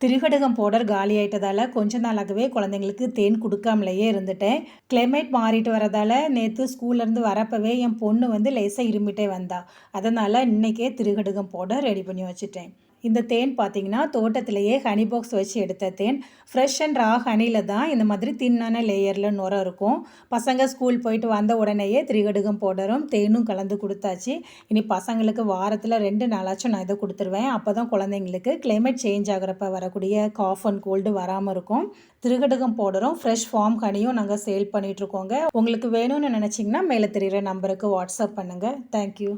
Thirikadugam powder காலி ஆயிட்டதால கொஞ்ச நாளாகவே குழந்தைங்களுக்கு தேன் கொடுக்காமலேயே இருந்துட்டேன். கிளைமேட் மாறிட்டு வரதால நேற்று ஸ்கூல்லேருந்து வரப்பவே என் பொண்ணு வந்து லேசாக இருமிட்டே வந்தா. அதனால் இன்றைக்கே திரிகடுகம் பவுடர் ரெடி பண்ணி வச்சுட்டேன். இந்த தேன் பார்த்தீங்கன்னா தோட்டத்திலேயே ஹனி பாக்ஸ் வச்சு எடுத்த தேன். ஃப்ரெஷ் அண்ட் ரா ஹனியில் தான் இந்த மாதிரி தின்னான லேயரில் நுரம் இருக்கும். பசங்க ஸ்கூல் போயிட்டு வந்த உடனேயே திரிகடுகம் பவுடரும் தேனும் கலந்து கொடுத்தாச்சு. இனி பசங்களுக்கு வாரத்தில் 2 நாளாச்சும் நான் இதை கொடுத்துருவேன். அப்போ தான் குழந்தைங்களுக்கு கிளைமேட் சேஞ்ச் ஆகிறப்ப வரக்கூடிய காஃப் அண்ட் கோல்டு வராமல் இருக்கும். திரிகடுகம் பவுடரும் ஃப்ரெஷ் ஃபார்ம் ஹனியும் நாங்கள் சேல் பண்ணிகிட்ருக்கோங்க. உங்களுக்கு வேணும்னு நினச்சிங்கன்னா மேலே தெரிகிற நம்பருக்கு வாட்ஸ்அப் பண்ணுங்கள். தேங்க்யூ.